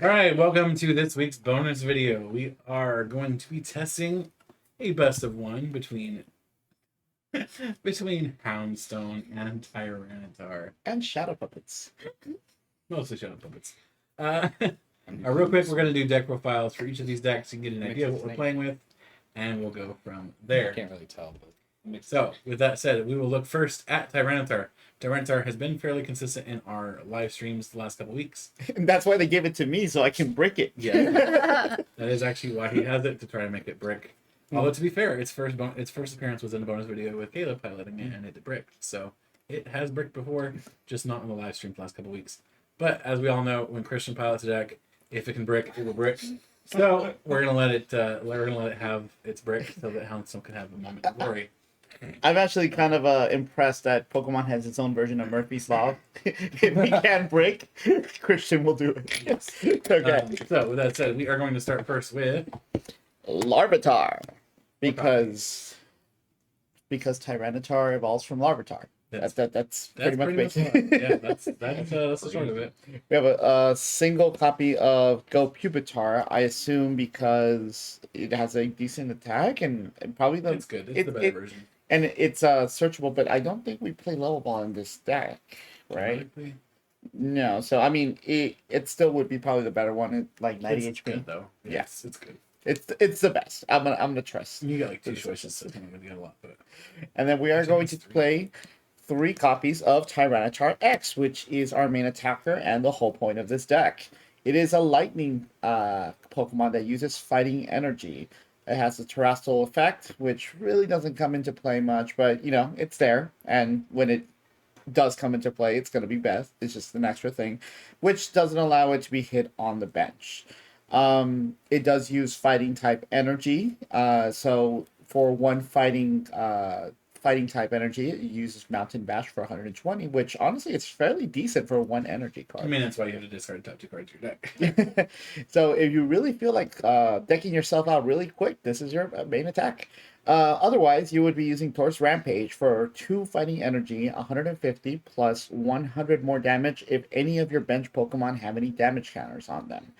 Alright, welcome to this week's bonus video. We are going to be testing a best of one between Houndstone and Tyranitar. And shadow puppets. Mostly Shadow Puppets. Real quick, we're going to do deck profiles for each of these decks to get an idea of what we're playing with, and we'll go from there. I can't really tell, but So, with that said, we will look first at Tyranitar. Tyranitar has been fairly consistent in our live streams the last couple weeks. and that's why they gave it to me so I can brick it. Yeah, that is actually why he has it, to try to make it brick. Although to be fair, its first appearance was in a bonus video with Caleb piloting it, and it bricked. So it has bricked before, just not in the live stream the last couple weeks. But as we all know, when Christian pilots a deck, if it can brick, it will brick. So we're gonna let it have its brick so that Houndstone can have a moment of glory. I'm actually kind of impressed that Pokemon has its own version of Murphy's Law. If we can break, Christian will do it. Yes. Okay. So with that said, we are going to start first with Larvitar. Because Tyranitar evolves from Larvitar. That's pretty much basic. Yeah, that's the start of it. We have a single copy of Go Pupitar, I assume because it has a decent attack and probably It's good. It's the better version. And it's searchable, but I don't think we play level ball in this deck, right? No, so I mean, it still would be probably the better one at like 90 it's HP. Good, though. Yes, it's good. It's the best. I'm gonna trust. You got like two choices, so it's not gonna get a lot. But and then we are going to play 3 copies of Tyranitar X, which is our main attacker and the whole point of this deck. It is a lightning Pokemon that uses fighting energy. It has a terrestrial effect, which really doesn't come into play much, but you know, it's there. And when it does come into play, it's going to be best. It's just an extra thing, which doesn't allow it to be hit on the bench. It does use fighting type energy. So for one fighting type energy, it uses Mountain Bash for 120, which honestly it's fairly decent for one energy card. I mean, that's why you have to discard the top 2 cards of your deck. So if you really feel like decking yourself out really quick, this is your main attack. Otherwise, you would be using Taurus Rampage for 2 fighting energy, 150 plus 100 more damage if any of your bench Pokemon have any damage counters on them.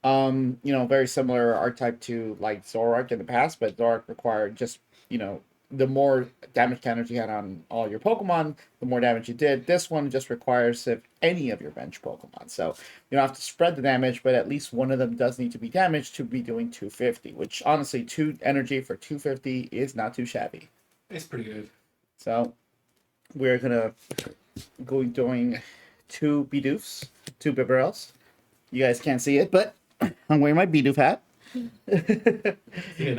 You know, very similar archetype to like Zoroark in the past, but Zoroark required just, you know, the more damage counters you had on all your Pokemon, the more damage you did. This one just requires if any of your bench Pokemon. So you don't have to spread the damage, but at least one of them does need to be damaged to be doing 250, which honestly, 2 energy for 250 is not too shabby. It's pretty good. So we're gonna go doing 2 Bidoofs, 2 Bibarels. You guys can't see it, but I'm wearing my Bidoof hat. See it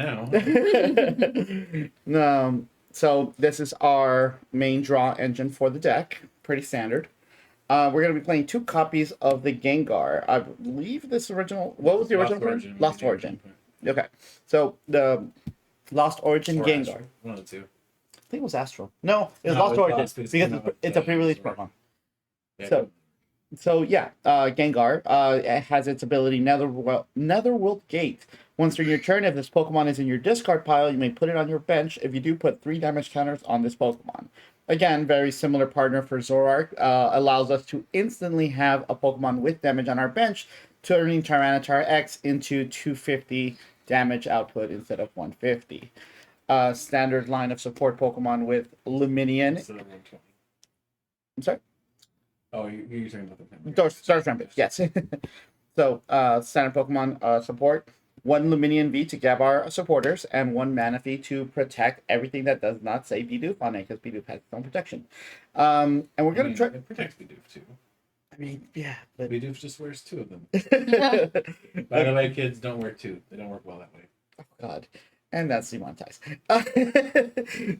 now. So this is our main draw engine for the deck. Pretty standard. We're going to be playing 2 copies of the Gengar. I believe this original... What was the original version? Lost Origin. Okay. So the Lost Origin Gengar. Astral. One of the 2. I think it was Astral. No, it was Lost Origin because it's a pre-release Pokemon. Yeah. So yeah, Gengar it has its ability Netherworld Gate. Once during your turn, if this Pokemon is in your discard pile, you may put it on your bench. If you do, put 3 damage counters on this Pokemon. Again, very similar partner for Zoroark. Allows us to instantly have a Pokemon with damage on our bench, turning Tyranitar X into 250 damage output instead of 150. Standard line of support Pokemon with Luminion. I'm sorry? Oh, you're talking about the Taurus Rampage, yes. So, standard Pokemon support. 1 Luminion V to Gabar supporters, and 1 Manaphy to protect everything that does not say Bidoof on it, because Bidoof has its own protection. And we're going to try... It protects Bidoof, too. I mean, yeah, but... Bidoof just wears 2 of them. By the way, kids, don't wear 2. They don't work well that way. Oh, God. And that's demonetized.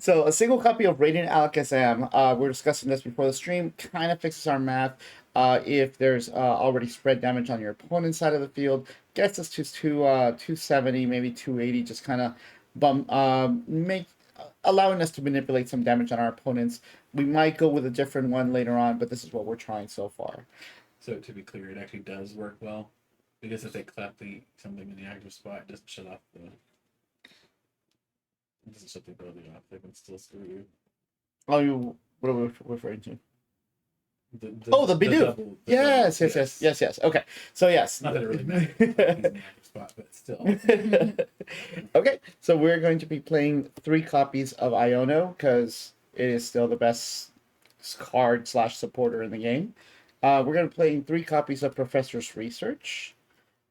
So, a single copy of Radiant Alakazam, we're discussing this before the stream, kind of fixes our math. If there's already spread damage on your opponent's side of the field, gets us to 270, maybe 280, just kind of allowing us to manipulate some damage on our opponents. We might go with a different one later on, but this is what we're trying so far. So to be clear, it actually does work well, because if they clap something in the active spot, it doesn't shut off the... It doesn't shut the ability off. They can still screw you. Oh, what are we referring to? The Bidoof. double, Yes. Okay. So yes. Not that it really matters. He's in the active spot, but still. Okay, so we're going to be playing 3 copies of Iono because it is still the best card slash supporter in the game. We're going to be playing 3 copies of Professor's Research.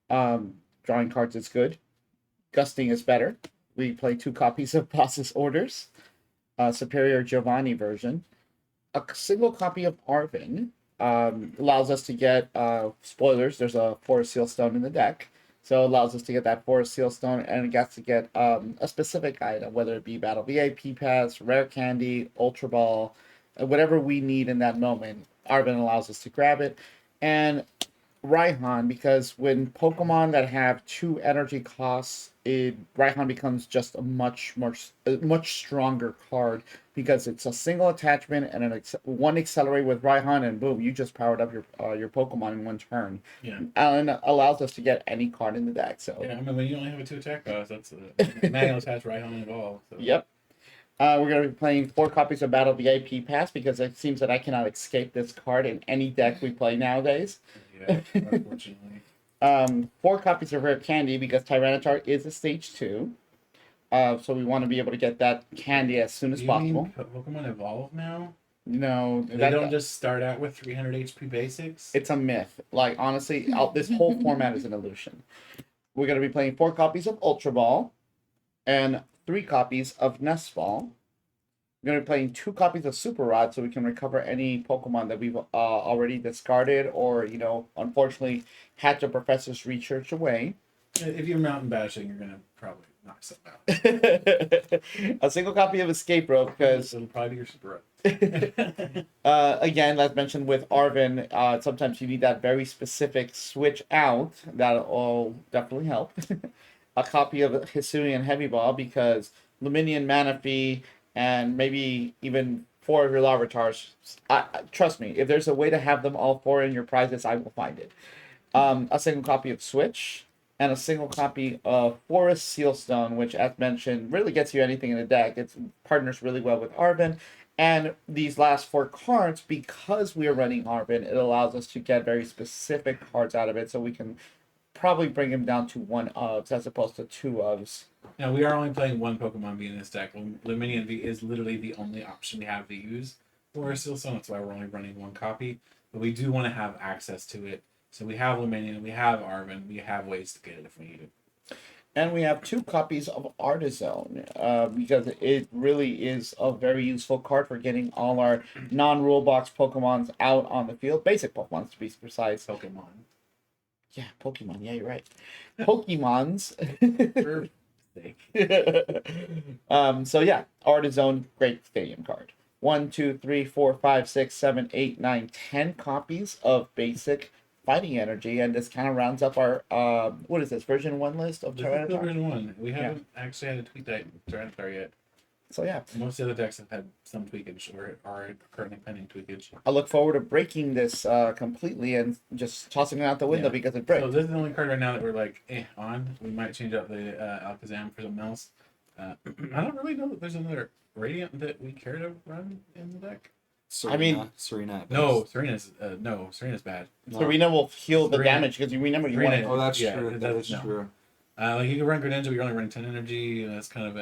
Drawing cards is good. Gusting is better. We play 2 copies of Boss's Orders. Superior Giovanni version. A single copy of Arvin allows us to get spoilers. There's a Forest Seal Stone in the deck. So it allows us to get that Forest Seal Stone, and it gets to get a specific item, whether it be Battle VIP Pass, Rare Candy, Ultra Ball, whatever we need in that moment. Arvin allows us to grab it. And Raihan, because when Pokemon that have 2 energy costs, Raihan becomes just a much stronger card because it's a single attachment and one accelerate with Raihan, and boom, you just powered up your Pokemon in 1 turn. Yeah. And it allows us to get any card in the deck. So yeah, I mean, when you only have a 2 attack cost, that's a manual attach right on it all. So. Yep. We're going to be playing 4 copies of Battle VIP Pass because it seems that I cannot escape this card in any deck we play nowadays. Yeah, unfortunately. 4 copies of Rare Candy because Tyranitar is a stage 2. So we want to be able to get that candy as soon as possible. Pokemon evolve now? No, they don't just start out with 300 HP basics. It's a myth. Like honestly, this whole format is an illusion. We're going to be playing 4 copies of Ultra Ball and 3 copies of Nest Ball. We're going to be playing 2 copies of Super Rod so we can recover any Pokemon that we've already discarded or, unfortunately had the Professor's Research away. If you're mountain bashing, you're going to probably knock something out. A single copy of Escape Rope because it'll probably be your Super Rod. Again, as mentioned with Arvin, sometimes you need that very specific switch out. That'll definitely help. A copy of Hisuian Heavy Ball because Luminian Manaphy and maybe even 4 of your Larvatars. Trust me, if there's a way to have them all 4 in your prizes, I will find it. A single copy of Switch and a single copy of Forest Sealstone, which, as mentioned, really gets you anything in the deck. It partners really well with Arvin. And these last 4 cards, because we are running Arvin, it allows us to get very specific cards out of it, so we can probably bring him down to 1 ofs as opposed to 2 ofs. Now, we are only playing 1 Pokemon V in this deck. Luminion V is literally the only option we have to use for Sealstone. That's why we're only running 1 copy. But we do want to have access to it. So we have Luminion, we have Arvin, we have ways to get it if we need it. And we have 2 copies of Artizone because it really is a very useful card for getting all our non-rule box Pokemons out on the field. Basic Pokemons, to be precise. Pokemon. Yeah, Pokemon. Yeah, you're right. Pokemons. So yeah, Artizone, great stadium card. 1, 2, 3, 4, 5, 6, 7, 8, 9, 10 copies of basic fighting energy, and this kind of rounds up our what is this, version 1 list of Tyranitar? Version 1. We haven't actually had a tweak that Tyranitar yet. So yeah, most of the other decks have had some tweakage or are currently pending tweakage. I look forward to breaking this completely and just tossing it out the window because it breaks. So this is the only card right now that we're like on. We might change out the Alakazam for something else. I don't really know that there's another Radiant that we care to run in the deck. Serena. Serena's Serena's bad. No. Serena will heal the damage because you remember you want. Oh, that's true. That's true. Like you can run Greninja, but you're only running 10 energy, and that's kind of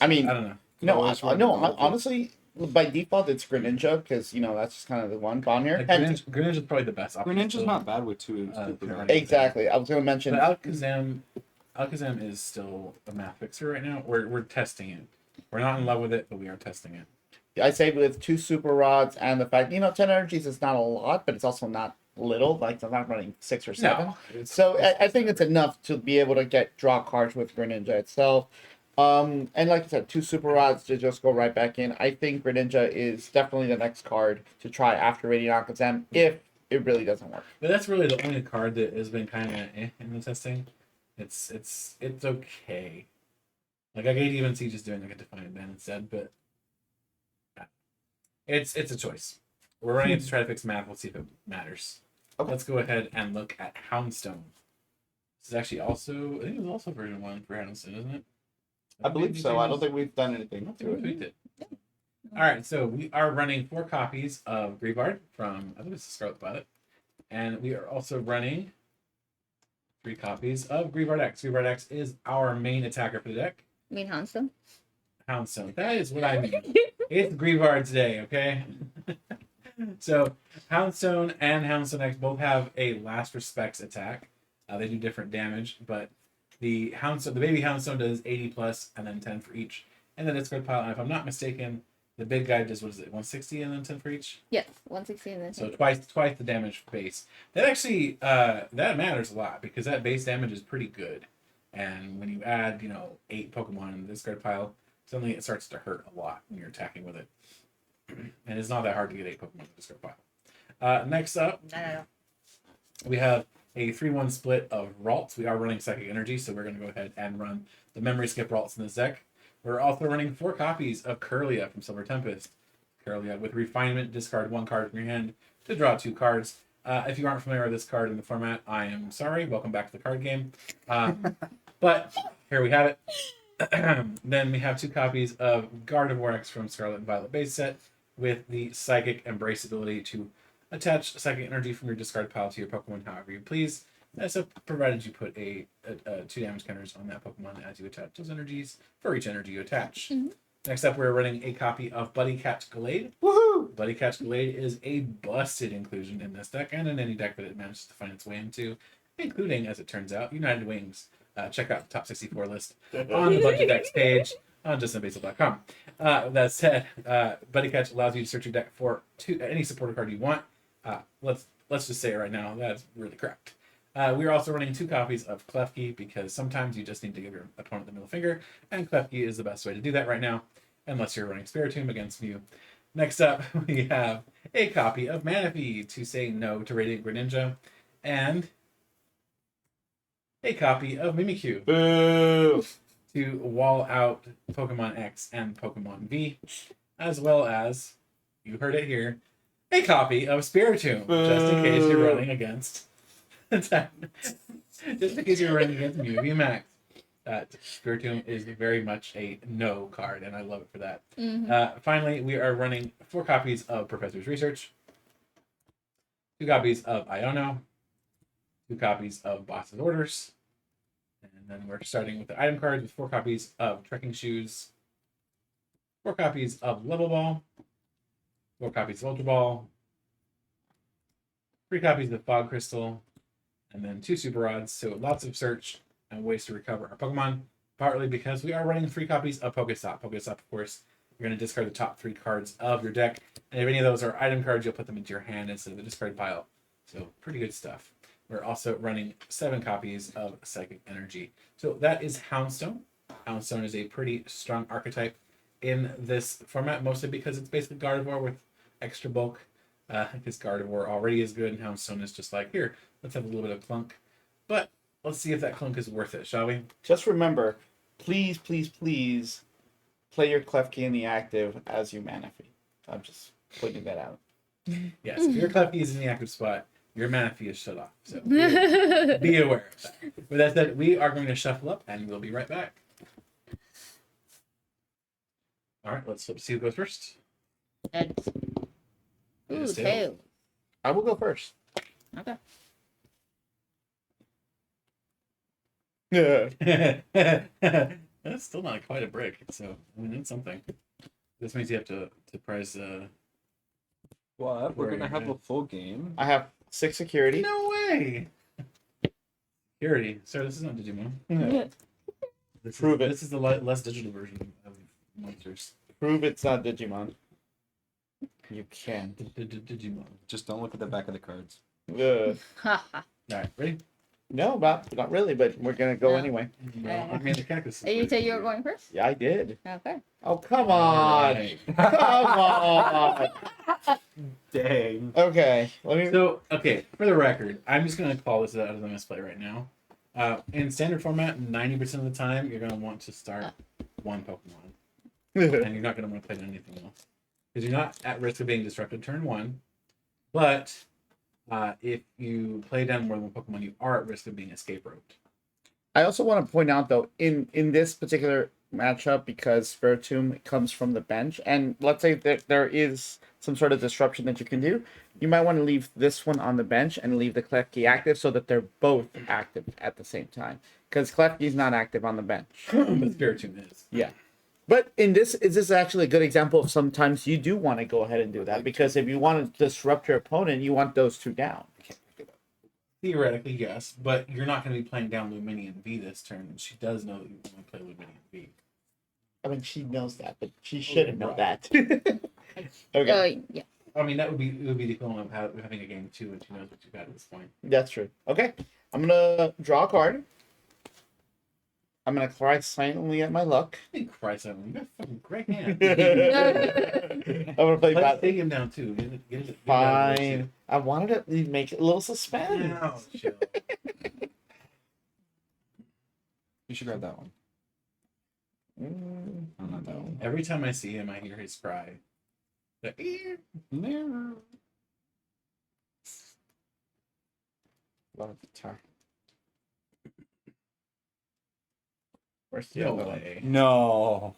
I mean, I don't know. No, honestly, by default it's Greninja because that's just kind of the one gone here. Greninja's probably the best option. Greninja's not bad with 2. Exactly. I was going to mention. But Alakazam is still a math fixer right now. We're testing it. We're not in love with it, but we are testing it. I say with 2 Super Rods and the fact 10 energies is not a lot, but it's also not little. Like I'm not running 6 or 7. No, so I think it's enough to be able to draw cards with Greninja itself. And like I said, 2 Super Rods to just go right back in. I think Greninja is definitely the next card to try after Radiant Alakazam if it really doesn't work. But that's really the only card that has been kind of in the testing. It's okay. Like I could even see just doing like a Defiant Band instead, but it's a choice. We're running it to try to fix math. We'll see if it matters. Okay. Let's go ahead and look at Houndstone. This is actually also, I think it was also version 1 for Houndstone, isn't it? I believe so. I don't think we've done anything to it. Tweaked it. All right, so we are running 4 copies of Grievard from, I think it's Scarlet Violet. And we are also running 3 copies of Grievard X. Grievard X is our main attacker for the deck. You mean Houndstone? Houndstone. That is what I mean. It's Grievard today, okay? So, Houndstone and Houndstone X both have a Last Respects attack. They do different damage, but the baby Houndstone does 80 plus and then 10 for each. And then it's discard pile. And if I'm not mistaken, the big guy does, what is it, 160 and then 10 for each? Yes, 160 and then 10. So twice the damage base. That actually that matters a lot because that base damage is pretty good. And when you add, 8 Pokemon in the discard pile, suddenly it starts to hurt a lot when you're attacking with it. And it's not that hard to get 8 Pokemon in the discard pile. Next up, we have a 3-1 split of Ralts. We are running Psychic Energy, so we're going to go ahead and run the Memory Skip Ralts in this deck. We're also running 4 copies of Curlia from Silver Tempest. Curlia with Refinement, discard 1 card from your hand to draw 2 cards. If you aren't familiar with this card in the format, I am sorry. Welcome back to the card game. But here we have it. Then we have 2 copies of Gardevoir X from Scarlet and Violet base set with the Psychic Embrace ability to attach Psychic Energy from your discard pile to your Pokemon however you please. So provided you put a 2 damage counters on that Pokemon as you attach those energies for each energy you attach. Mm-hmm. Next up, we're running a copy of Buddy Catch Gallade. Woohoo! Buddy Catch Gallade is a busted inclusion in this deck and in any deck that it manages to find its way into, including, as it turns out, United Wings. Check out the top 64 list on the Buddy Decks page on justinbasil.com. That said, Buddy Catch allows you to search your deck for any supporter card you want. Let's just say it right now, that's really correct. We're also running 2 copies of Klefki because sometimes you just need to give your opponent the middle finger, and Klefki is the best way to do that right now, unless you're running Spiritomb against Mew. Next up, we have a copy of Manaphy to say no to Radiant Greninja, and a copy of Mimikyu Boo! to wall out Pokemon X and Pokemon V, as well as, you heard it here, a copy of Spiritomb, just in case you're running against just in case you're running against Mew V Max. Spiritomb is very much a no card, and I love it for that. Mm-hmm. Finally, we are running 4 copies of Professor's Research, 2 copies of Iono, 2 copies of Boss's Orders, and then we're starting with the item cards with 4 copies of Trekking Shoes, 4 copies of Level Ball, 4 copies of Ultra Ball, 3 copies of Fog Crystal, and then 2 Super Rods. So lots of search and ways to recover our Pokemon, partly because we are running 3 copies of Pokestop. Pokestop, of course, you're going to discard the top 3 cards of your deck, and if any of those are item cards, you'll put them into your hand instead of the discard pile. So pretty good stuff. We're also running 7 copies of Psychic Energy. So that is Houndstone. Houndstone is a pretty strong archetype in this format, mostly because it's basically Gardevoir with extra bulk. Because Gardevoir already is good, and Houndstone is just like, here, let's have a little bit of clunk. But let's see if that clunk is worth it, shall we? Just remember, please, please, please play your Klefki in the active as you Manaphy. I'm just putting that out. Yes, if your Klefki is in the active spot, your Manaphy is shut off. So be aware of that. With that said, we are going to shuffle up, and we'll be right back. All right, let's see who goes first. Heads. It Ooh, is tail. I will go first. Okay. Yeah. That's still not quite a brick, so I mean it's something. This means you have to prize. What? We're Where gonna are have you a full game. I have 6 security. No way. Security. Sorry, this is not Digimon. This Prove it. This is the less digital version of monsters. Prove it's not Digimon. You can. Digimon. Just don't look at the back of the cards. Ugh. Ha ha. All right, ready? No, not really, but we're gonna go No. anyway. Well, I mean the cactus. You said you were going first? Yeah, I did. Okay. Oh, come on. Right. Come on. Dang. Okay, let me. So, okay, for the record, I'm just going to call this out as a misplay right now. In standard format, 90% of the time, you're going to want to start one Pokemon. And you're not going to want to play anything else. Because you're not at risk of being disrupted turn 1. But if you play down more than one Pokemon, you are at risk of being escape roped. I also want to point out, though, in this particular matchup because Spiritomb comes from the bench, and let's say that there is some sort of disruption that you can do, you might want to leave this one on the bench and leave the Klefki active so that they're both active at the same time. Because Klefki's not active on the bench. But Spiritomb is. Yeah. But in this, is this actually a good example of sometimes you do want to go ahead and do that? Because if you want to disrupt your opponent, you want those two down. Theoretically, yes, but you're not going to be playing down Luminion V this turn, and she does know that you want to play Luminion V. I mean, she knows that, but she shouldn't know Right. that. Okay, Yeah. I mean, it would be the equivalent of having a game 2 and she knows what you've got at this point. that's true. Okay, I'm gonna draw a card. I'm gonna cry silently at my luck. Hey, Christ, you got a fucking great hand. I'm gonna play Let's bat. take him down too. Get it Fine. I wanted to make it a little suspense. No, chill. You should grab that one. Oh, not that one. Every time I see him, I hear his cry. The, "Ear." Love guitar. Where's the No other one? way. No.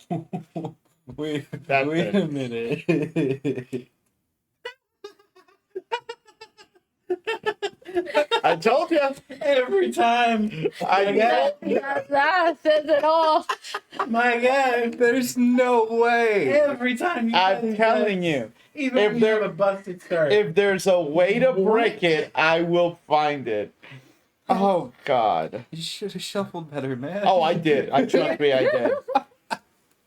Wait That's a it. minute. I told you. Every time. I know. That says it all. My God. There's no way. Every time you I'm play telling this, you. even if when you there- have a busted start. If there's a way to break it, I will find it. Oh God. You should have shuffled better, man. Oh, I did. Trust me, I did.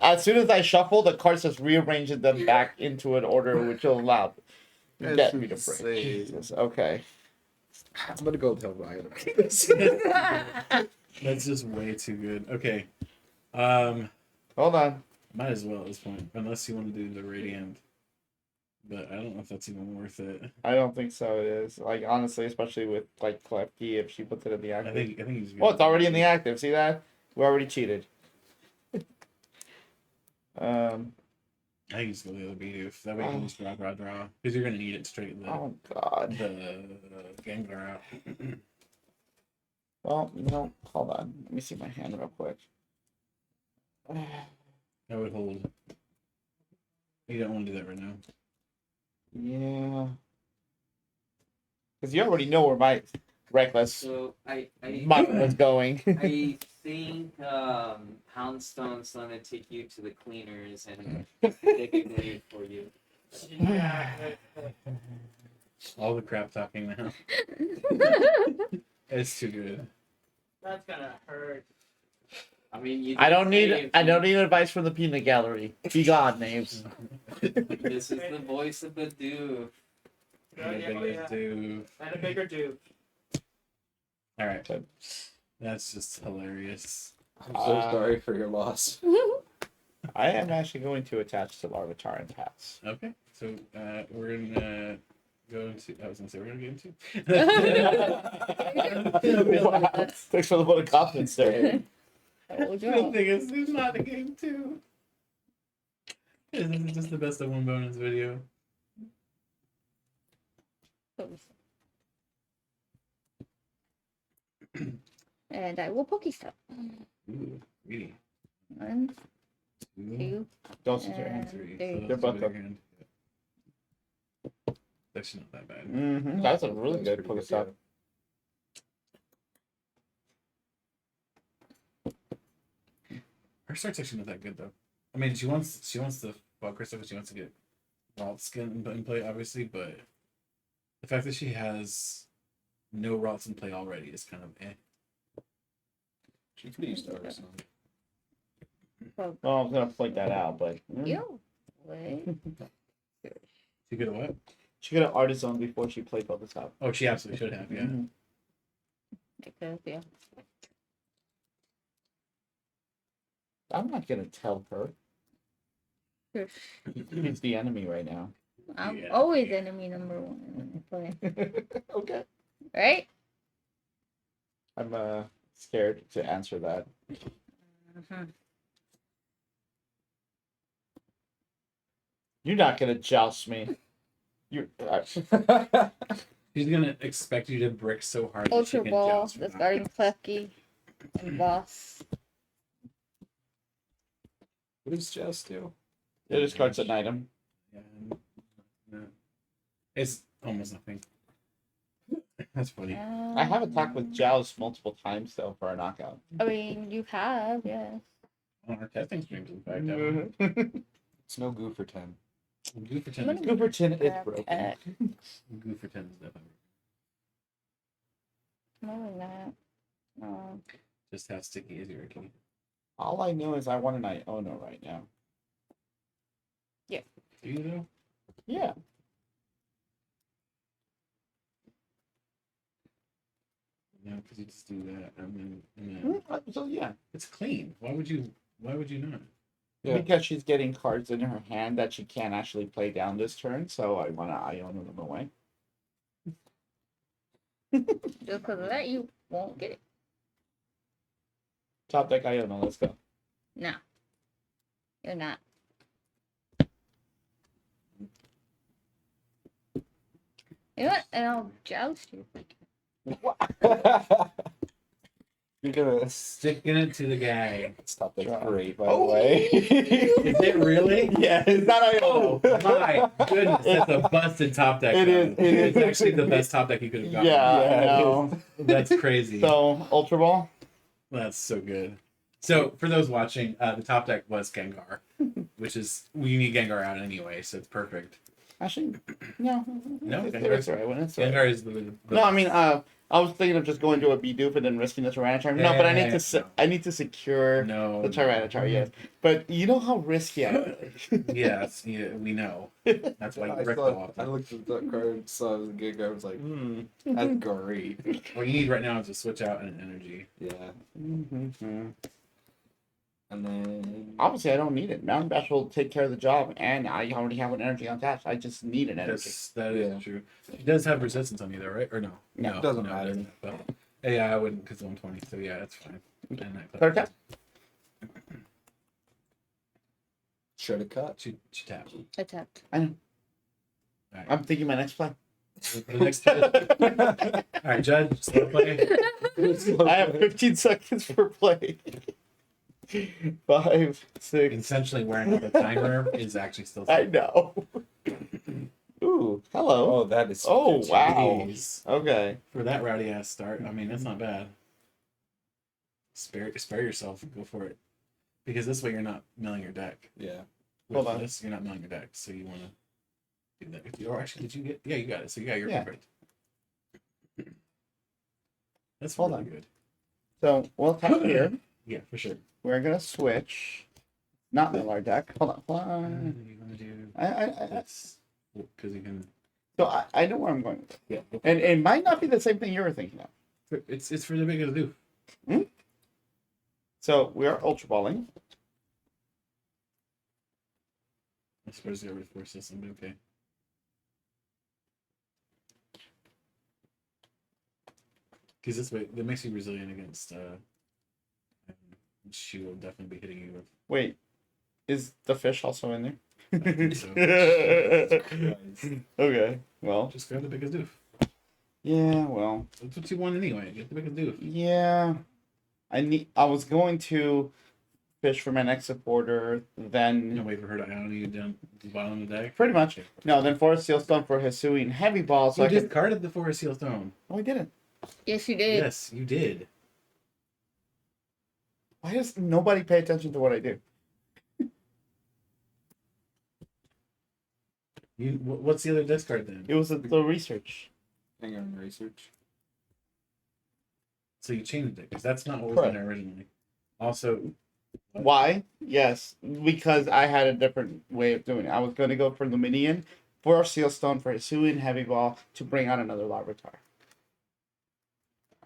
As soon as I shuffle, the cards just rearranges them back into an order which will allow That's get me to break. insane. Jesus. Okay. I'm gonna go tell Ryan. That's just way too good. Okay. Hold on. Might as well at this point, unless you want to do the Radiant. But I don't know if that's even worth it. I don't think so. It is like honestly, especially with like Klefki, if she puts it in the I active. think he's. Oh, it's already in the active. See that? We already cheated. I think he's go the other beat that way you can just draw, because you're gonna need it to straighten the Oh God. Gangler out. Well, no. Hold on. Let me see my hand real quick. I would hold. You don't want to do that right now. Yeah. Because you already know where my reckless So I mind was going. I think Houndstone's gonna take you to the cleaners and take a blade for you. All the crap talking now. It's too good. That's gonna hurt. I mean, you. I don't did say need if I you- don't need advice from the peanut gallery. Be gone, names. This is the voice of the dude. Do. And a bigger dude. All right. That's just hilarious. I'm so sorry for your loss. I am actually going to attach to Larvitar and pass. Okay, so we're gonna go into. I was gonna say we're gonna get into. Wow. Thanks for the vote of confidence there. Oh, The Joe. thing is, it's not a game 2. This is just the best of one bonus video. And I will Pokestop. Ooh, really? 1, 2, 2, Don't sit your and hands. 3. They're So that's both a big up. hand. That's not that bad. Mm-hmm. That's a really good Pokestop. Her start's actually not that good though. I mean, she wants the well, Crystal, she wants to get Ralt skin in play, obviously, but the fact that she has no Ralts in play already is kind of eh. She could use stars. Well, I was gonna point that out, but you. Wait. She could have what? she could have artisan before she played Pokestop. Oh, she absolutely should have. Yeah. Mhm. Because, yeah. I'm not gonna tell her. Sure. He's the enemy right now. I'm Yeah. always enemy number 1 when I play. Okay. Right? I'm scared to answer that. Mhm. You're not gonna joust me. You. She's gonna expect you to brick so hard that she Ultra can Ball, joust from discarding Klefki, and Boss. What does Jazz do? It discards an item. Yeah, no. It's almost nothing. That's funny. I have attacked with Joust multiple times though for a knockout. I mean, you have, yes. On our testing streams, in fact, haven't It's no goo for 10. we? Goo for 10 Let is me- Gooberton is Grab broken. it. Goo for 10 is definitely More than that. No. just how sticky is your key. All I know is I want an Iono right now. Do you know? Yeah. No, because you just do that. I mean, So yeah. it's clean. Why would you not? Yeah. Because she's getting cards in her hand that she can't actually play down this turn, so I want to Iono them away. Just because of that, you won't get it. Top deck Iono, let's go. No. You're not. You know what? And I'll joust you. You're gonna Sticking it to the guy. stop. That's Draw. great, by Oh. the way. Is it really? Yeah, it's not Oh Iono. my goodness, that's a busted top deck. It though. is- it is. It's actually the best top deck you could have gotten. Yeah, Yeah, I it know. That's crazy. So, Ultra Ball? That's so good. So for those watching, the top deck was Gengar, which is we need Gengar out anyway, so it's perfect. Actually, no. No, it's Gengar's- the right one. It's the right Gengar is the No, I mean, I was thinking of just going to a Bidoof and then risking the Tyranitar. No, but I need to No. I need to secure no the Tyranitar, yes. But you know how risky I am. Yes, yeah, we know. That's why you I, brick saw, go I off. looked at that card and saw it was a gig. I was like, Hmm. that's great. What you need right now is a switch out and an energy. Yeah. Mhm. And then. Obviously, I don't need it. Mountain Bash will take care of the job, and I already have an energy untouched. I just need an energy. That is Yeah. true. It does have resistance on you though, right? Or no? No, it doesn't no, matter. doesn't. But, yeah, I wouldn't because 120. So yeah, that's fine. And that Third tap? Should have cut. She tapped. Attacked. I know. All right. I'm thinking my next play. The next. All right, Judge. Slow play. I have 15 seconds per play. 5, 6. Essentially, wearing out the timer is actually still. I know. Ooh, hello. Oh, that is. Oh, wow. Jeez. Okay. For that rowdy ass start, I mean, that's not bad. Spare yourself. Go for it. Because this way you're not milling your deck. Yeah. With Hold on. this, you're not milling your deck, so you want to do that. If you, or actually, did you get? Yeah, you got it. So yeah, you're Yeah. perfect. That's Hold really on. good. So we'll tap here. Yeah, for sure. We're gonna switch. Not mill our deck. Hold on. Hold You on. want to do I this because you can. so I know where I'm going with it. Yeah, And it might not be the same thing you were thinking of. it's for the biggest do. So we are ultra balling. I suppose the over force system, but okay. Because this way, that makes you resilient against. She will definitely be hitting you with. Wait, is the fish also in there? think so. Okay. Well. Just grab the biggest doof. Yeah. Well. That's what you want anyway. Get the biggest doof. Yeah. I was going to fish for my next supporter. Then You know, wait for her to ion you down the bottom of the deck. pretty much. No. Then Forest Sealstone for Hisui and Heavy Ball. So You I could. discarded the Forest Seal Stone. Oh, I didn't. Yes, you did. Yes, you did. Why does nobody pay attention to what I do? What's the other discard then? It was the research. Hang on, research. So you changed it because that's not what was in Correct. there originally. Also, Why? Yes, because I had a different way of doing it. I was going to go for Luminian, for Sealstone, for Hisui and Heavy Ball to bring out another Larvitar.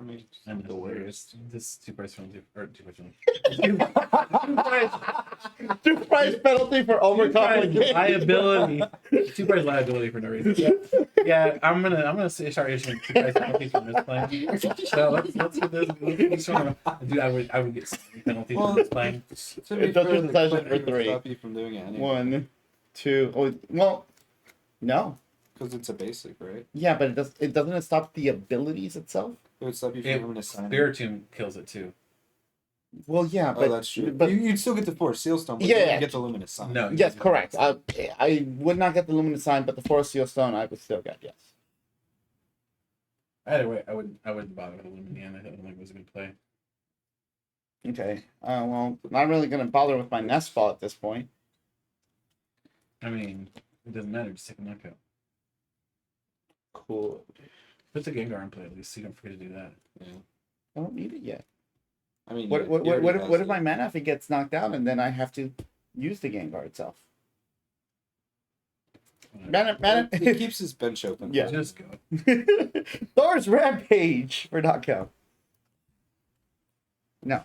I mean, and the worst. This 2-price penalty or 2-price penalty. Two price penalty for overcomplicating. Liability. 2-price liability for no reason. Yeah, I'm gonna start issuing 2-price penalties from this playing. So let's get this. Let's dude, I would get penalties from this playing. To be It does fair, the the session player for would 3. Stop you from doing it anyway. 1, 2. Oh, well, no. Because it's a basic, right? Yeah, but it doesn't stop the abilities itself. It would stop you from having to sign it. Spiritomb kills it too. Well, yeah, Oh, but that's true. But You'd still get the Forest Seal Stone, but Yeah, you yeah. wouldn't get the Luminous Sign. No. yes, correct. I would not get the Luminous Sign, but the Forest Seal Stone I would still get. Yes. Either way, I wouldn't bother with Illuminian. I don't think it was a good play. Okay. Well, not really gonna bother with my nest ball at this point. I mean, it doesn't matter. Just take a knockout. Cool. Put the Gengar in play at least, so you don't forget to do that. I don't need it yet. I mean, What he what already what if has what if it. my mana if it gets knocked out and then I have to use the Gengar itself? Mana. It keeps his bench open. Yeah. Just go. Thor's Rampage for knockout. No.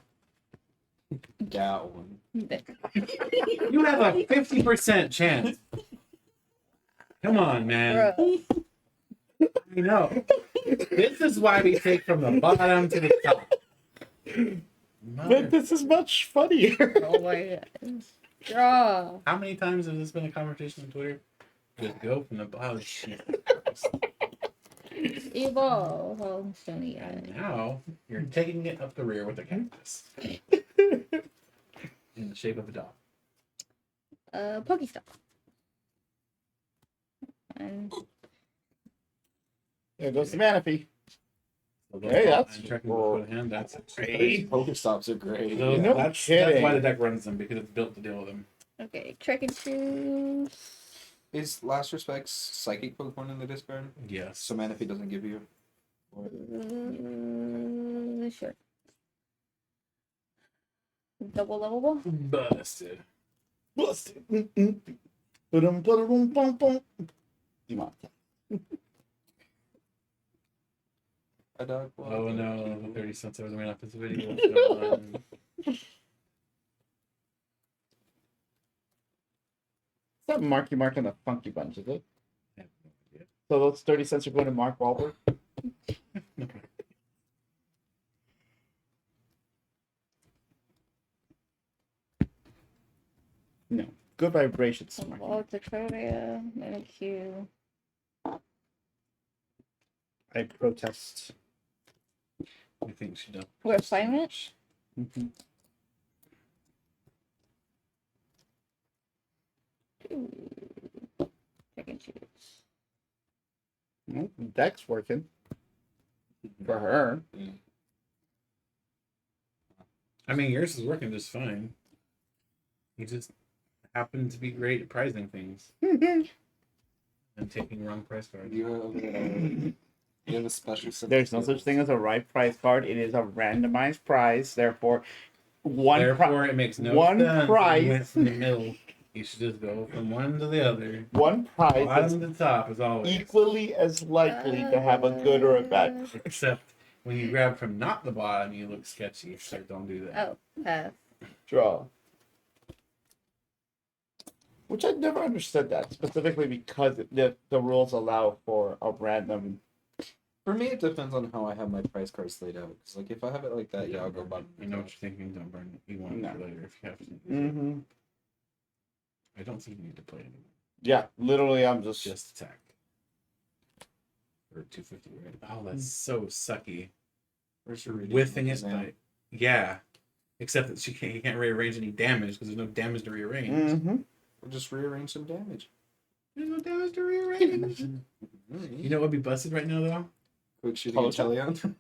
That one. You have a 50% chance. Come on, man. Bruh. I know. This is why we take from the bottom to the top. But this is much funnier. Oh my god. Draw. How many times has this been a conversation on Twitter? Just go from the bottom. Evolve. Houndstone And again. now you're taking it up the rear with a cactus. In the shape of a dog. Pokestop. And There goes the Manaphy. So Hey, that's- and checking the hand. That's Great. Pokestops are great. Those- No that's kidding. why the deck runs them, because it's built to deal with them. okay, Trek and Shoes. Is Last Respect's Psychic Pokemon in the discard? Yes. So Manaphy doesn't give you. Sure. Double levelable. Busted. Busted. Ba-dum-ba-da-dum-bum-bum. Demon attack. A dog. Oh no, the 30 cents I was made off this video. is gone. It's not Marky Mark and the Funky Bunch, is it? I have no idea. So those 30 cents are going to Mark Wahlberg? No. Good vibrations. Marky Mark. Evolve Victoria. Manicure. I protest. I think she does. Refinement. Mhm. Trek and Shoes. Well, Deck's working for her. I mean, yours is working just fine. You just happen to be great at pricing things and taking wrong price cards. You have a special. There's no such thing as a right prize card. It is a randomized prize. Therefore, Therefore, it makes no one sense. price. You went from the middle. You should just go from one to the other. one prize is Bottom to top is always. equally as likely to have a good or a bad. Except when you grab from not the bottom, you look sketchy. So don't do that. Oh, pass. Draw. Which I never understood that, specifically because the rules allow for a random. For me, it depends on how I have my price cards laid out. Because like if I have it like that, yeah, I'll go bottom. I know what you're thinking. Don't burn it. You want it No. for later if you have to. Mm-hmm. I don't think you need to play anymore. Yeah, literally, I'm just. Just attack. Or 250, right? Oh, that's so sucky. Where's your reading? Whiffing it Exam? by. Yeah. Except that he can't rearrange any damage because there's no damage to rearrange. Mm-hmm. We'll just rearrange some damage. There's no damage to rearrange. You know what would be busted right now, though? Quick shooting Photon.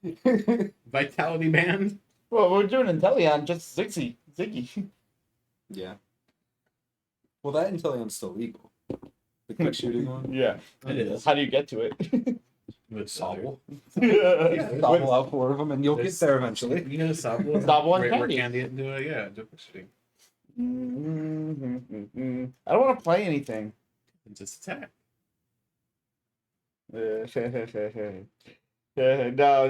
Inteleon. Vitality Band. Well, we're doing Inteleon, just Ziggy. Yeah. Well, that Inteleon's still legal. The quick shooting one. Yeah. It is. How do you get to it? With Sobble. Yeah. Sobble out 4 of them, and you'll get there eventually. You know, Sobble. Sobble and where Candy. Candy it do it, yeah, do quick shooting. I don't want to play anything. And just attack. No,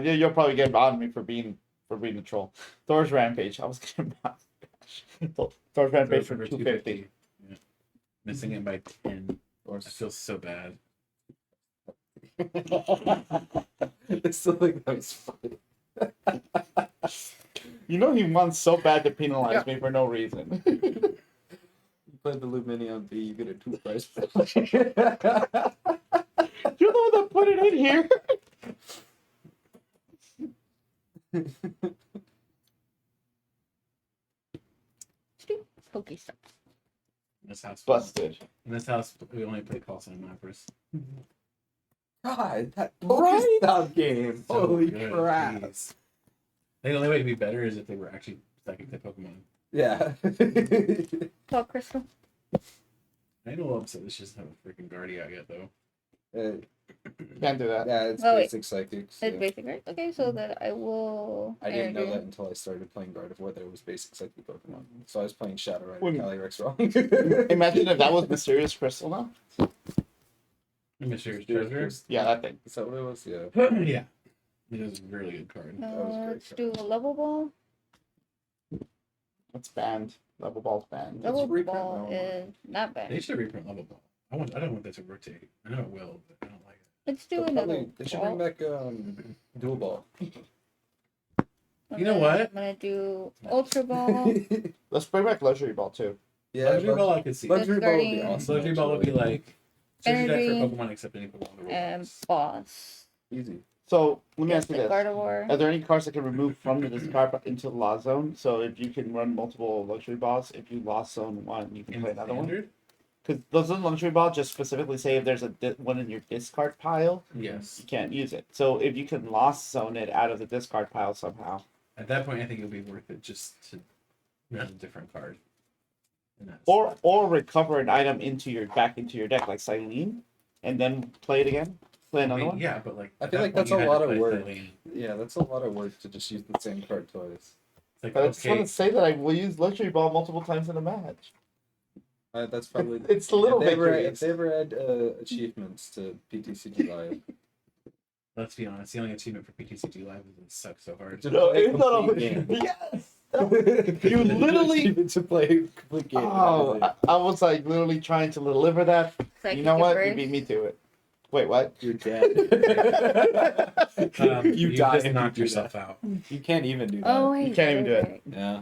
you'll probably get on me for being a troll. Thor's Rampage. I was gonna Thor's Rampage for 250. Yeah. Missing it by 10. Or I feel so bad. I still think that was funny. You know he wants so bad to penalize me for no reason. You play the Luminion B, you get a 2 price. You're the one that put it in here. Pokestop. In this house, Busted. In this house, we only play call sign mappers. God, that Right? Pokestop game. So Holy good, crap. jeez. I think the only way to be better is if they were actually psychic type Pokemon. Yeah. Call Crystal. I ain't a little upset this just have a freaking Guardia yet though. Can't do that. Yeah, it's Oh, wait. basic psychics. It's Yeah. basic, right? Okay, so then I will. I didn't know energy. that until I started playing Gardevoir. There was basic psychic Pokemon. So I was playing Shadow Rider Wait. and Calyrex wrong. Imagine if that was Mysterious Crystal now. Mysterious Treasure. Yeah, that thing. Is that what it was? Yeah. Yeah. It is a really good card. was a great Let's do a level ball. It's banned. Level ball's banned. Let's Level reprint ball that one. is not They bad. should reprint Level Ball. I don't want that to rotate. I know it will, but I don't like it. Let's do They'll another. probably- they should bring ball. back Dual Ball. You know what? I'm gonna do Ultra Ball. Let's bring back Luxury Ball too. Yeah, Luxury Ball I could see. Luxury Ball would be Discarding- awesome. Luxury Ball would be actually. like search deck Energy for Pokemon except any Pokemon with and robots. Boss. Easy. So let me Just ask you the this: Gardevoir. are there any cards that can remove from the discard into the lost zone? So if you can run multiple Luxury Balls, if you lost zone one, you can In play another one. standard? Because doesn't Luxury Ball just specifically say if there's a one in your discard pile, Yes. you can't use it. So if you can lost zone it out of the discard pile somehow, At that point, I think it would be worth it just to run a different card. in that or recover an item into your back into your deck like Silene, and then play it again. Play I another mean, one. yeah, but like I at feel that like point, that's you a had to lot of play work. Silene. Yeah, that's a lot of work to just use the same card twice. It's like, But I just okay, want to say that I will use Luxury Ball multiple times in a match. That's probably. It's the little if they ever, victories. if they ever add achievements to PTCG Live, let's be honest. The only achievement for PTCG Live is it sucks so hard. To No, play a it's not complete a game. yes. you literally- to play a complete game. Oh, I was like literally trying to deliver that. Psychic You know what? You Embrace. beat me to it. Wait, what? You're dead. You die just if you knocked do yourself that. out. You can't even do that. Oh wait. can't even do it. right. Yeah.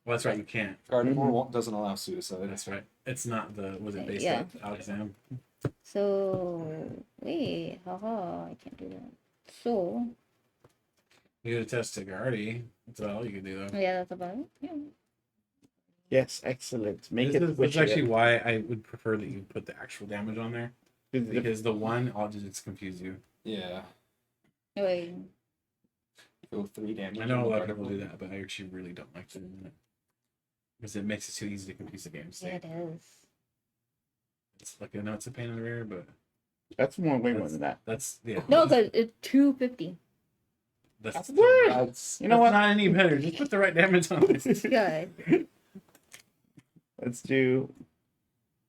Well, that's right. You can't. Gardevoir doesn't allow suicide. That's right. It's not the was it based Yeah. on Alexam? So wait, haha, I can't do that. So You could test to Guardy. That's all you could do though. yeah, that's about it. Yeah. Yes, excellent. Make This it is that's squishy. actually why I would prefer that you put the actual damage on there Because because the one all just confuse you. Yeah. Wait. Go 3 damage. I know a on lot of the people do Gardevoir. that, but I actually really don't like doing it because it makes it too easy to confuse the game Yeah, state. it is. It's like I know it's a pain in the rear, but That's way more than that. that's yeah. No, because it's 250. that's Word. That's You know that's what? not any better. Just put the right damage on it. Good. Let's do.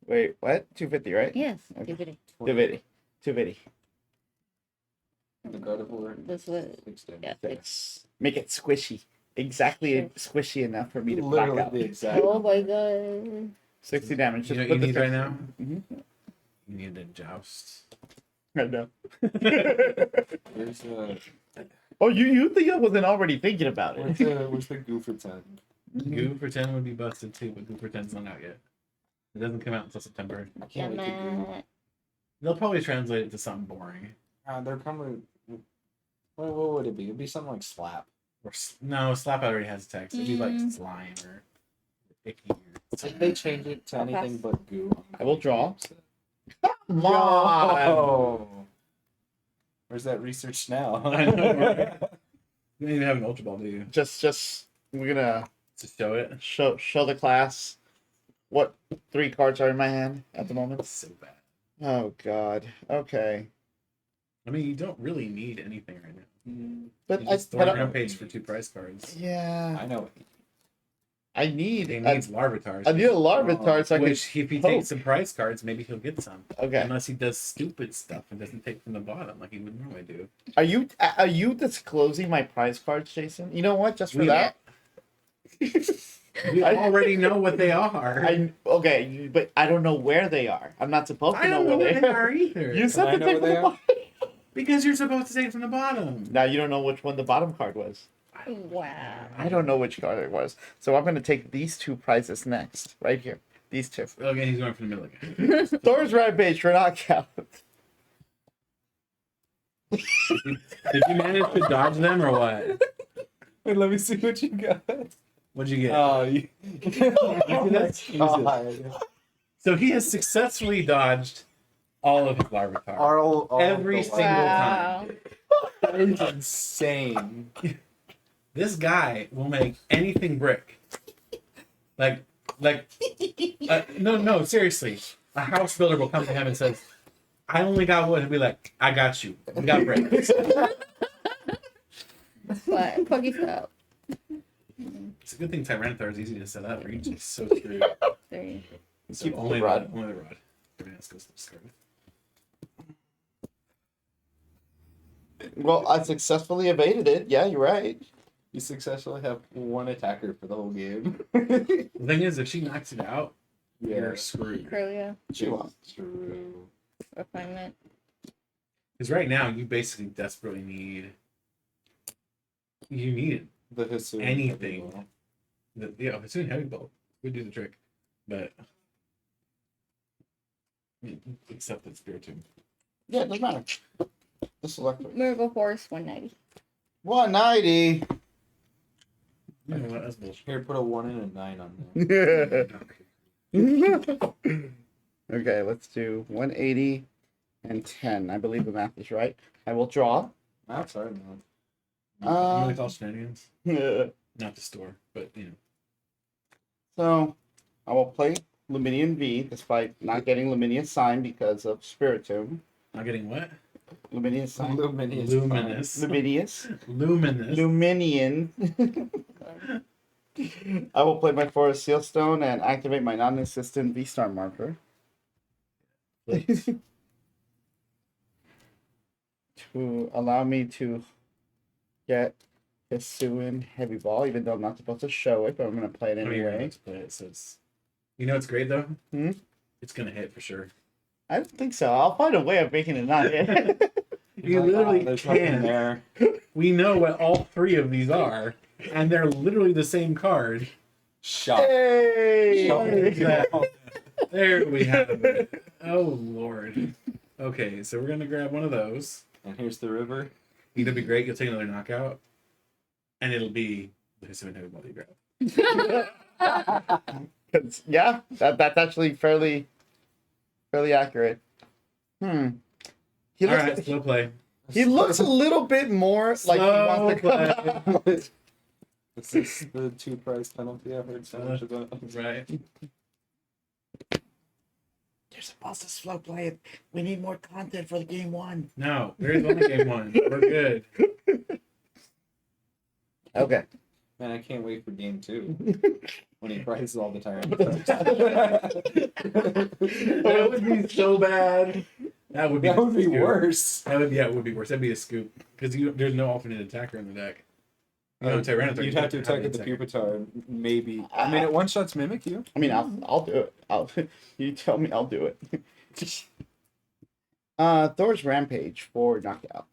Wait, what? 250, right? Yes. Okay. 250. 250. 250. the Gardevoir. This was 6 damage. yeah. Six. Make it squishy. Exactly squishy enough for me to block Literally out. the exact. Oh my god. 60 damage. You know Just what you put the need right now? Mhm. You need a joust. I know. Where's the Oh, you think I wasn't already thinking about where's it? the goo for 10? Goo for 10 would be busted too, but Goo for 10's not out yet. It doesn't come out until September. I can't Damn wait to goo. it. They'll probably translate it to something boring. They're coming. What would it be? It'd be something like slap. Or no, Slap already has text. It'd be like Mm. slime or icky. Or If they change it to I'll anything pass. but goo, I will draw. upset. Come on. Yo! Where's that research now? I know, right? You don't even have an Ultra Ball, do you? Just we're gonna To show it. show the class what 3 cards are in my hand at the moment. It's so bad. Oh God. Okay. I mean, you don't really need anything right now. But You I, just throw but a I, Rampage for 2 prize cards. yeah, I know. I need He I, needs Larvitars. I need a Larvitar so I can. Which, if he hope. takes some prize cards, maybe he'll get some. Okay. Unless he does stupid stuff and doesn't take from the bottom like he would normally do. Are you disclosing my prize cards, Jason? You know what? Just for We- that. We I- already know what they are. Okay, but I don't know where they are. I'm not supposed to I don't know where what they are either. You said I to know take where from they the are? bottom. Because you're supposed to take from the bottom. Now you don't know which one the bottom card was. Wow. I don't know which card it was. So I'm going to take these 2 prizes next, right here. These 2. Okay, he's going for the middle again. Thor's Rampage for knockout. Did you manage to dodge them or what? Wait, let me see what you got. What'd you get? Oh, you... Oh my God. So he has successfully dodged all of his Larvitar. All Every the single Wow. That is insane. This guy will make anything brick. Like, no, seriously. A house builder will come to him and says, "I only got wood," and be like, "I got you. We got bricks." But Puggy's up. It's a good thing Tyranitar is easy to set up, or he's just so screwed. 3. So Keep only the rod. Only the rod. Advance goes to discard. Well, I successfully evaded it. Yeah, you're right. You successfully have one attacker for the whole game. The thing is, if she knocks it out, Yeah. you're screwed. Curlia. She won. True. Refinement. Because right now, you basically desperately need. You need The Hisu. anything. Yeah, it's in heavy bolt would do the trick, but except that Spiritomb. Yeah, it doesn't matter. This electric. Miracle Force 190. 190. You know what? That's bullshit. Here, put a 1 and a 9 on there. Okay, let's do 180 and 10. I believe the math is right. I will draw. That's hard, man. Really tall shenanigans. So Not the store, but you know. I will play Luminian V despite not getting Luminious Sign because of Spiritomb. Not getting what? Luminious Sign. Luminous. Luminous. Luminous. Luminous. Luminian. I will play my Forest Sealstone and activate my non-existent V-Star marker. To allow me to get Hisuian Heavy Ball, even though I'm not supposed to show it, but I'm going to play it Oh, yeah, anyway. let's play it. So it's, you know, it's great though. Hmm? It's gonna hit for sure. I don't think so. I'll find a way of making it not hit. You literally There's nothing can't. there. We know what all three of these are, and they're literally the same card. Shot. Hey! There we have it. Oh lord. Okay, so we're gonna grab one of those. And here's the river. It'll be great. You'll take another knockout, and it'll be the Hisuian Heavy Ball you grab. 'Cause, yeah, that's actually fairly accurate. He All looks, right, slow play. he looks a little bit more like he wants to come out. Is this the 2 price penalty I heard so much about? Right. You're supposed to slow play it. We need more content for the game 1. No, there is only game 1. We're good. Okay. Man, I can't wait for game 2. When he prices all the tires. That would be so bad. That would be. That would be scoop. worse. That would it would be worse. That'd be a scoop because there's no alternate attacker in the deck. You know, Tyranitar. You'd have to attack with the Pupitar, maybe. I mean, it one shots Mimic you. I mean, I'll do it. You tell me, I'll do it. Thor's Rampage for knockout.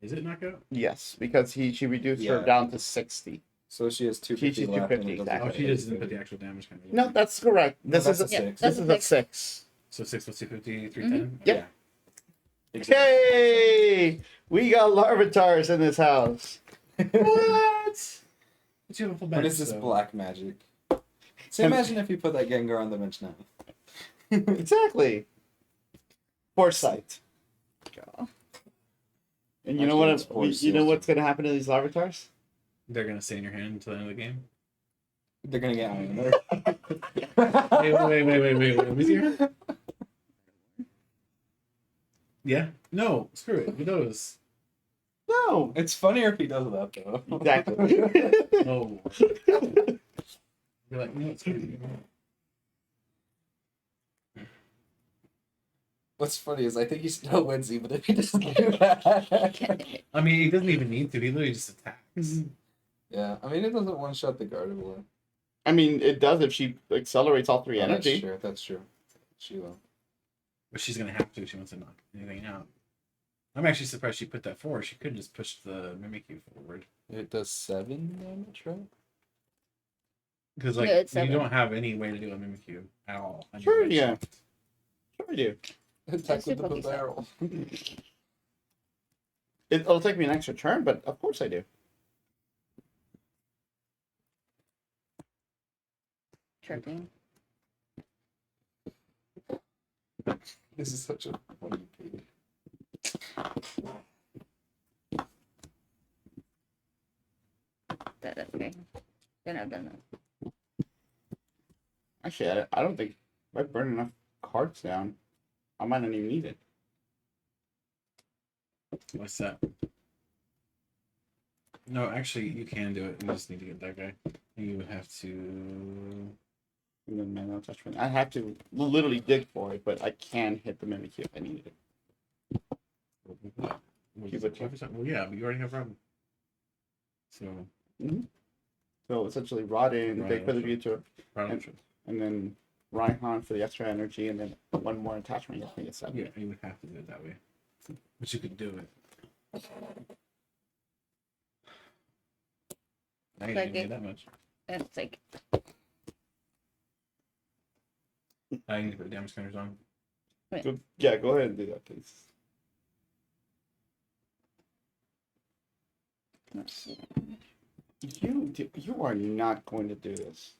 Is it knockout? Yes, because she reduced her Yeah. down to 60. So she has 250 She's left. and it 250, doesn't exactly. Oh, she just didn't put the actual damage kind of. No, that's correct. No, This that's is a a, Yeah, 6. that's this is a a 6. So 6 plus 250, 310. Yep. Exactly. Hey, we got Larvitars in this house. What? But you have a full What bench, is this so- black magic? So imagine if you put that Gengar on the bench now. Exactly. Foresight. And you know what? Actually, it's Force You know Seal. what's gonna happen to these Larvitars? They're gonna stay in your hand until the end of the game. They're gonna get iron. Wait. Let me see here. Yeah. No. Screw it. Who knows? No. It's funnier if he does that though. Exactly. Oh. You're like, no, it's screw it. What's funny is I think he still wins even if he doesn't do that. I mean, he doesn't even need to. He literally just attacks. Yeah, I mean it doesn't one shot the guard away. I mean, it does if she accelerates all 3 Oh, energy. That's true. She will. But she's gonna have to if she wants to knock anything out. I'm actually surprised she put that forward. She could just push the Mimikyu forward. It does 7 damage, right? Because like Yeah, it's you 7. don't have any way to do a Mimikyu at all. on your Sure, bench. yeah. Sure I do. Attack with should the be set. barrel. It'll take me an extra turn, but of course I do. checking. This is such a funny page. That's okay. Then I've done that. Actually, I don't think if I burn enough cards down, I might not even need it. What's that? No, actually, you can do it. You just need to get that guy. You would have to. And then manual attachment. I have to literally dig for it, but I can hit the mimic if I need it. What? Keep it. Well, yeah, but you already have Robin. So. So essentially, rot in, Right, dig for the that's right. future, Robin. and then Raihan for the extra energy, and then one more attachment. I think it's seven. Yeah, you would have to do it that way. But you could do it. Now you Like didn't need it- that much. And it's like, I need to put damage counters on. Yeah, go ahead and do that, please. let's see. You are not going to do this.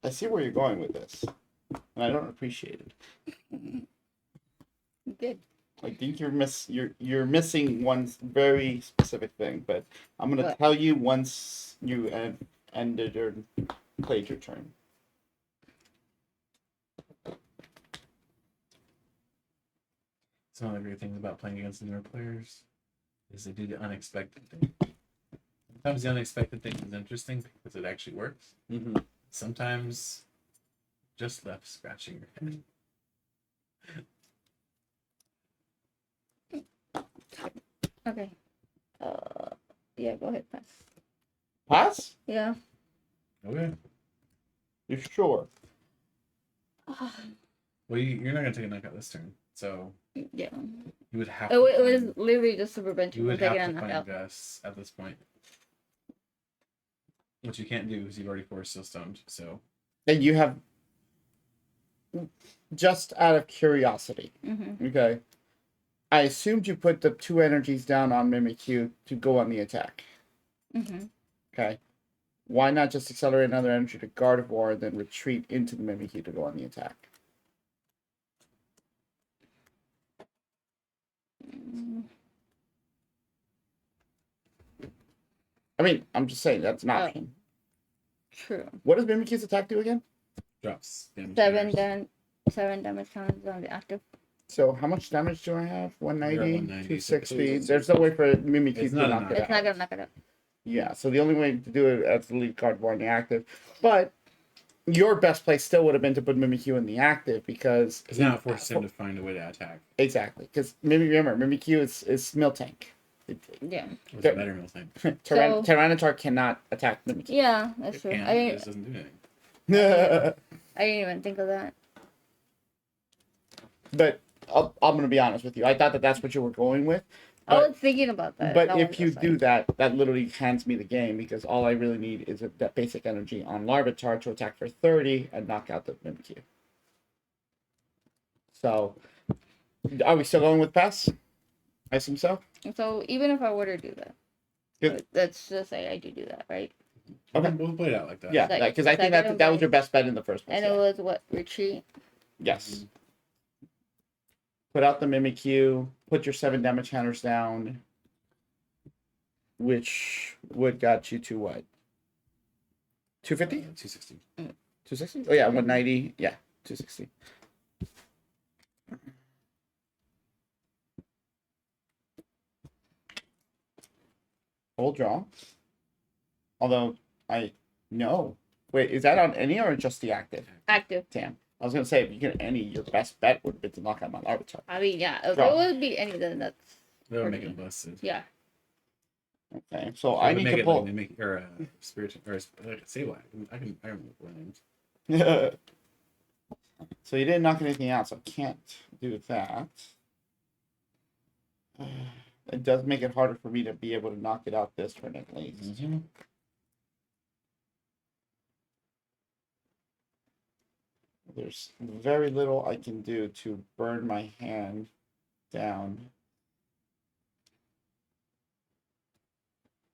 I see where you're going with this, and I don't appreciate it. Good. I think you're missing one very specific thing, but I'm gonna What? tell you once you ended or played your turn. Some of the great things about playing against newer players is they do the unexpected thing. Sometimes the unexpected thing is interesting because it actually works. Mm-hmm. Sometimes just left scratching your head. Okay. Yeah, go ahead, pass. Pass? Yeah. Okay. You're sure? Well, you're not gonna take a knockout this turn, so Yeah. you would have. It was literally just to prevent You you would from have taking to a find knockout. Gus at this point. What you can't do is you've already forced still stoned, so And you have, just out of curiosity, Mm-hmm. okay? I assumed you put the 2 energies down on Mimikyu to go on the attack. Mm-hmm. Okay. Why not just accelerate another energy to Gardevoir and then retreat into the Mimikyu to go on the attack? I mean, I'm just saying that's an Oh. option. True. What does Mimikyu's attack do again? drops damage. 7 counters. 7 damage counters on the active. So how much damage do I have? You're 190, at 190, 260. There's no way for Mimikyu It's to not a knock it knockout. It's out. not gonna knock it out. Yeah, so the only way to do it is to leave Gardevoir in the active. But your best play still would have been to put Mimikyu in the active because Because now it forces him to find a way to attack. Exactly, because remember, Mimikyu is Miltank. Yeah. What's There- a better meal thing? So- Tyranitar cannot attack Mimikyu. Yeah, that's It true. can, I it didn't, just doesn't do anything. I didn't even think of that. But I'm going to be honest with you. I thought that's what you were going with. I But, was thinking about that. but That if was you just do like- that literally hands me the game because all I really need is that basic energy on Larvitar to attack for 30 and knock out the Mimikyu. So, are we still going with pass? I assume so. So even if I were to do that, Good. let's just say I do that, right? Okay. We'll play it out like that. Yeah, Like, because I think second that was your advice. best bet in the first place. And Yeah. it was what, retreat? Yes. Put out the Mimikyu, put your 7 damage counters down, which would got you to what? 250? 260. 260? Oh, yeah, 190. Yeah, 260. Full draw. Although, no. Wait, is that on any or just the active? Active. Damn. I was going to say, if you get any, your best bet would have been to knock out my Larvitar. I mean, yeah, if Draw. it would be any, then that's, That would make it busted. yeah. Okay, so That I would need make to it pull. like make or spirit or say what I can names. So you didn't knock anything out, so I can't do that. It does make it harder for me to be able to knock it out this turn at least. Mm-hmm. There's very little I can do to burn my hand down.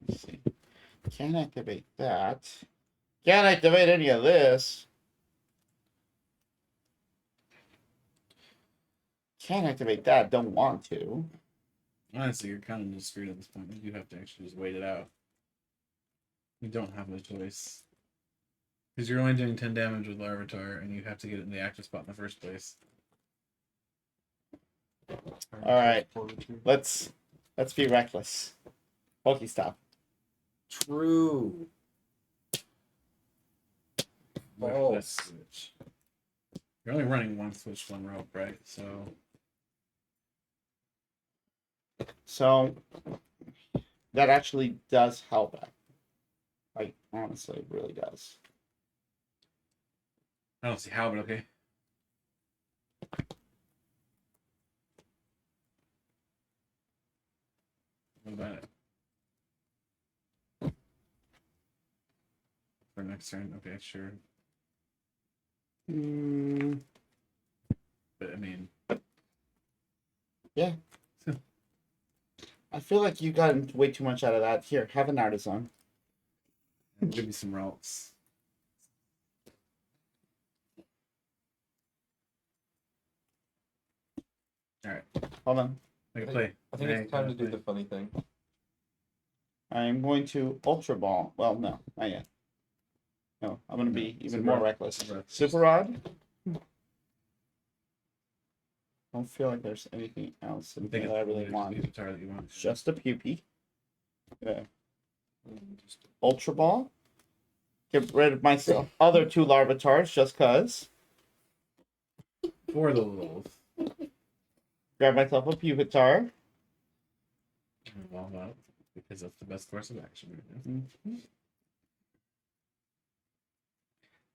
Let's see. Can't activate that. Can't activate any of this. Can't activate that. Don't want to. Honestly, you're kind of just screwed at this point. You have to actually just wait it out. You don't have a choice. Because you're only doing 10 damage with Larvitar, and you have to get it in the active spot in the first place. All right. Let's be reckless. Pokestop. True. With False. this switch. You're only running one switch, one rope, right? So So that actually does help. Like honestly, it really does. I don't see how, but okay. What about it? For next turn, okay, sure. But I mean, Yeah. I feel like you got way too much out of that. Here, have an artisan. give me some routes. All right, Hold on. make a play. I think it's time to do the funny thing. I'm going to Ultra Ball. Well, no, not yet. No, I'm going to be even more reckless. Super Rod. Don't feel like there's anything else in here that I really want. That you want. It's just a Puppy. Yeah. Ultra Ball. Get rid of my other 2 Larvitars just cause. For the lulz. Grab myself a Pupitar. Well, because that's the best course of action. Mm-hmm.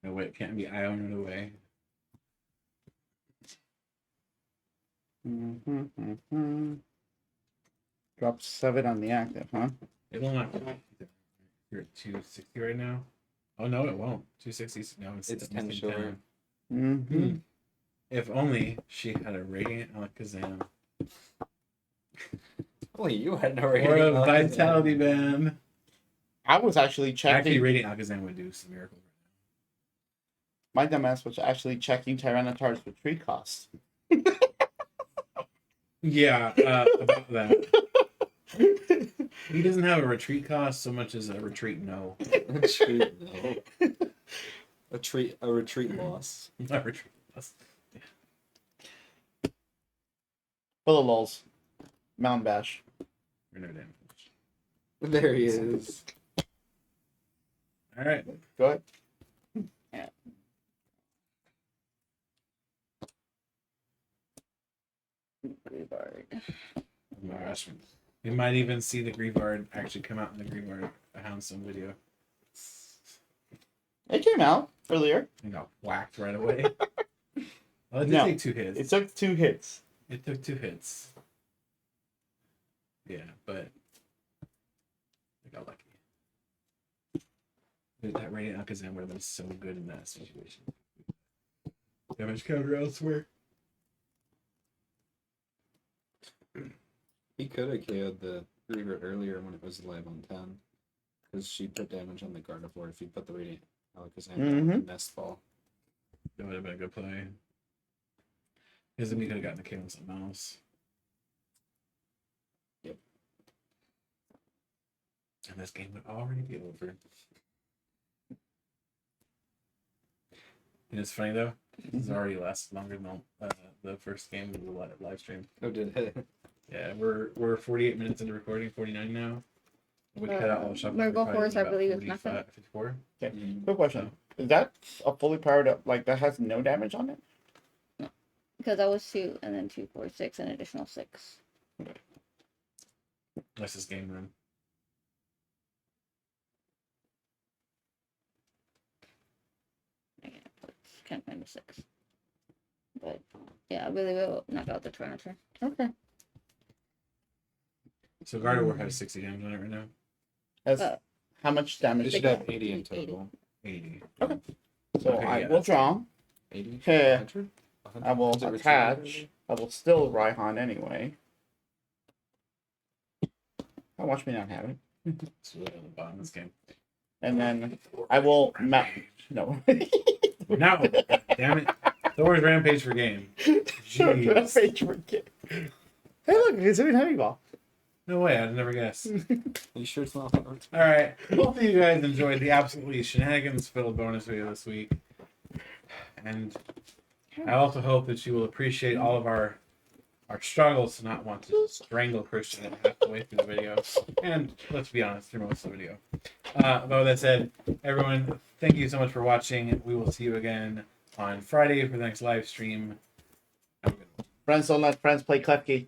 No way, it can't be Ionin away. Drop 7 on the active, huh? It will not. You're at 260 right now. Oh no, it won't. 260. No, It's 10 short. Mm-hmm. If only she had a Radiant Alakazam. Only you had no Or rating. a Vitality Band. I was actually checking. Actually, Radiant Alakazam would do some miracles. My dumbass was actually checking Tyranitar's retreat cost. Yeah, about that. He doesn't have a retreat cost so much as a retreat no. A treat, no. A retreat loss. A retreat loss. For the lulz. Mountain Bash. For no damage. There he is. All right. Go ahead. Greybard. Oh my gosh. We might even see the Greybard actually come out in the Greybard Houndstone video. It came out earlier. And got whacked right away. Well, it did No. take 2 hits. It took 2 hits. It took 2 hits. Yeah, but I got lucky. Dude, that Radiant Alakazam would have been so good in that situation. Damage counter elsewhere. He could have KO'd the Griever earlier when it was live on 10. Because she put damage on the Gardevoir if you put the Radiant Alakazam down with the Nest Ball. That would have been a good play. Because then we could have gotten the kill on something else. Yep. And this game would already be over. You know, it's funny though. This has already lasted longer than the first game of the live stream. Oh, did it? Yeah, we're 48 minutes into recording, 49 now. We cut out all the shop. Mergo Force, I believe, is nothing. 54. Okay. Quick question. Is that a fully powered up, like that has no damage on it? Because that was 2, and then 2, 4, 6, an additional 6. That's this game run. Can't find the 6. But yeah, I really will knock out the Tyranitar. Okay. So Gardevoir has 60 damage on it right now. Has Uh, how much It damage? should have 80 in 80. total. 80. So Okay, I yeah, will that's draw. 80? Okay. 100? I will Is it retreat attach. already? I will still Raihan anyway. Watch me not have it. It's really on the bottom of this game. And then I will no. No, damn it. Thor's Rampage for game. Jeez. Rampage for game. Hey, look, it's even heavy ball. No way, I'd never guess. You sure it's not hard? All right. Hopefully you guys enjoyed the absolutely shenanigans-filled bonus video this week. And I also hope that you will appreciate all of our struggles to not want to strangle Christian half the way through the video. And let's be honest, through most of the video. But with that said, everyone, thank you so much for watching. We will see you again on Friday for the next live stream. Have a good one. Friends don't let friends play Klefki.